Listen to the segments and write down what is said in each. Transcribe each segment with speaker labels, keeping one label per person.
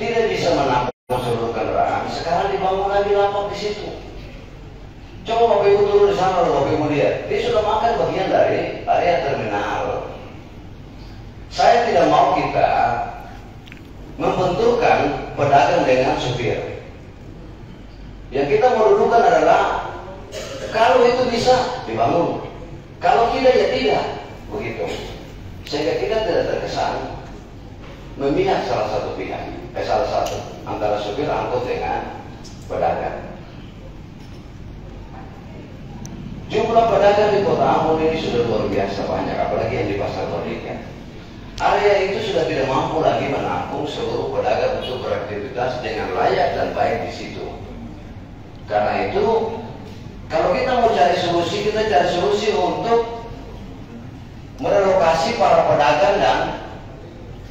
Speaker 1: tidak bisa menampung seluruh kendaraan. Sekarang dibangun lagi lapak di situ. Coba Bapak Ibu turun di sana, Bapak Ibu lihat, dia sudah makan bagian dari area terminal. Saya tidak mau kita membenturkan pedagang dengan supir. Yang kita mau dudukan adalah kalau itu bisa dibangun, kalau tidak ya tidak, begitu. Sehingga kita tidak terkesan memihak salah satu pihak, salah satu antara supir angkut dengan pedagang. Jumlah pedagang di Kota Ambon ini sudah luar biasa banyak, apalagi yang di Pasar Merdeka. Area itu sudah tidak mampu lagi menampung seluruh pedagang untuk beraktivitas dengan layak dan baik di situ. Karena itu, kalau kita mau cari solusi, kita cari solusi untuk merelokasi para pedagang dan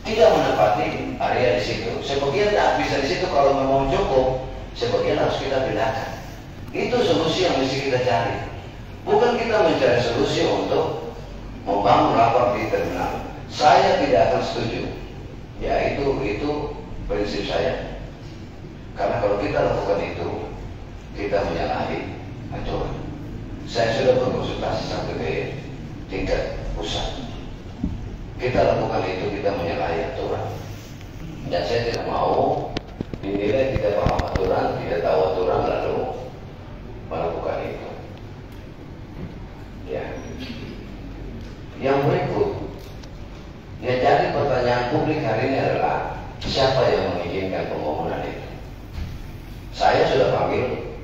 Speaker 1: tidak menempati area di situ. Sebagian tidak bisa di situ, kalau memang cukup, sebagian harus kita pindahkan. Itu solusi yang mesti kita cari. Bukan kita mencari solusi untuk membangun lapak di terminal. Saya tidak akan setuju. Ya itu prinsip saya. Karena kalau kita lakukan itu, kita menyalahi aturan. Saya sudah berkonsultasi sampai ke tingkat pusat. Kita lakukan itu, kita menyalahi aturan. Dan saya tidak mau dinilai tidak paham aturan, tidak tahu aturan lalu melakukan itu. Ya. Yang berikut, ya, jadi pertanyaan publik hari ini adalah siapa yang mengizinkan pembangunan itu? Saya sudah panggil,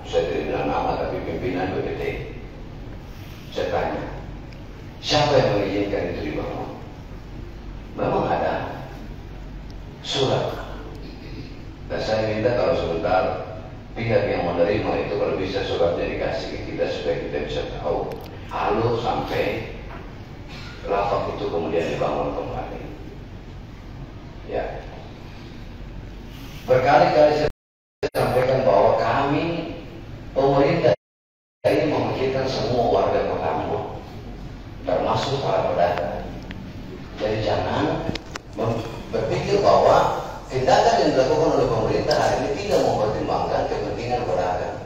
Speaker 1: saya tidak bilang nama tapi pimpinan BPT. Saya tanya, siapa yang mengizinkan itu dibangun? Memang ada surat. Dan saya minta kalau sebentar pihak yang menerima itu kalau bisa suratnya dikasih ke kita supaya kita bisa tahu alur sampai lapak itu kemudian dibangun kembali. Ya. Berkali-kali saya sampaikan bahwa kami pemerintah ini memikirkan semua warga Kota Ambon, termasuk para pedagang. Jadi jangan berpikir bahwa tindakan yang dilakukan oleh pemerintah hari ini tidak mempertimbangkan kepentingan pedagang.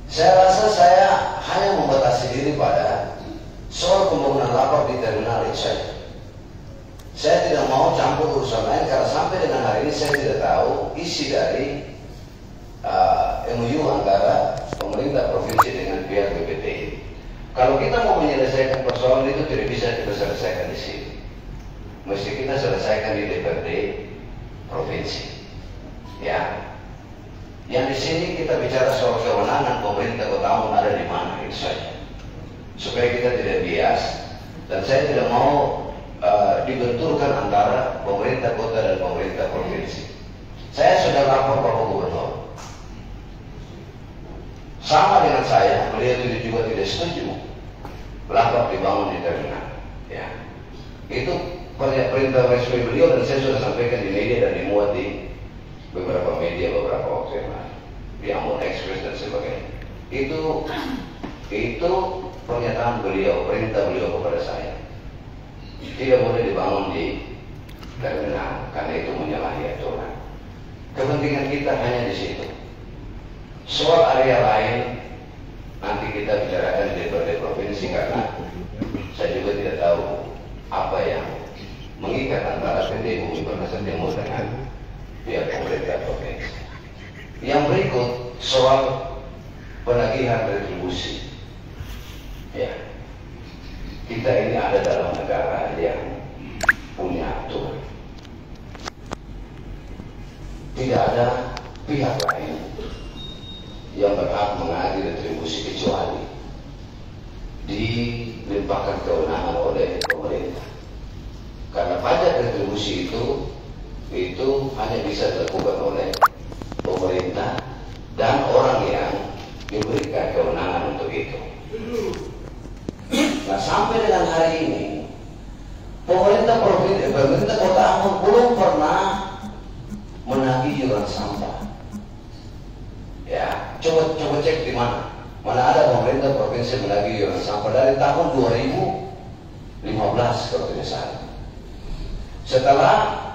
Speaker 1: Saya rasa saya hanya membatasi diri pada soal pembangunan lapak di terminal itu saja. Saya tidak mau campur urusan lain karena sampai dengan hari ini saya tidak tahu isi dari MOU antara pemerintah provinsi dengan pihak BPT. Kalau kita mau menyelesaikan persoalan itu tidak bisa kita selesaikan di sini. Mesti kita selesaikan di DPRD provinsi. Ya. Yang di sini kita bicara soal kewenangan pemerintah Kota Ambon ada di mana itu saja. Supaya kita tidak bias dan saya tidak mau dibenturkan antara pemerintah kota dan pemerintah provinsi. Saya sudah lapor Bapak Gubernur. Sama dengan saya, beliau juga tidak setuju lapak dibangun di terminal. Ya. Itu perintah resmi beliau dan saya sudah sampaikan di media dan dimuat di beberapa media beberapa waktu yang lalu, di Ambon Express dan sebagainya. Itu pernyataan beliau, perintah beliau kepada saya. Tidak boleh dibangun di terminal karena itu menyalahi aturan. Kepentingan kita hanya di situ. Soal area lain nanti kita bicarakan di DPRD provinsi karena saya juga tidak tahu apa yang mengikat antara PT Bumi Perkasa Timur dengan pihak pemerintah provinsi. Yang berikut soal penagihan retribusi. Ya, kita ini ada dalam negara yang punya aturan. Tidak ada pihak lain yang berhak menagih retribusi kecuali dilimpahkan kewenangan oleh pemerintah. Karena pajak retribusi itu hanya bisa dilakukan oleh pemerintah dan orang yang diberikan kewenangan untuk itu. Nah, sampai dengan hari ini pemerintah Kota Ambon belum pernah menagih iuran sampah. Ya, coba cek di mana ada pemerintah provinsi menagih iuran sampah dari tahun 2015 kalau tidak salah. Setelah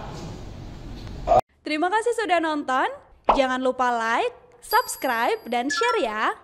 Speaker 2: Terima kasih sudah nonton. Jangan lupa like, subscribe, dan share ya.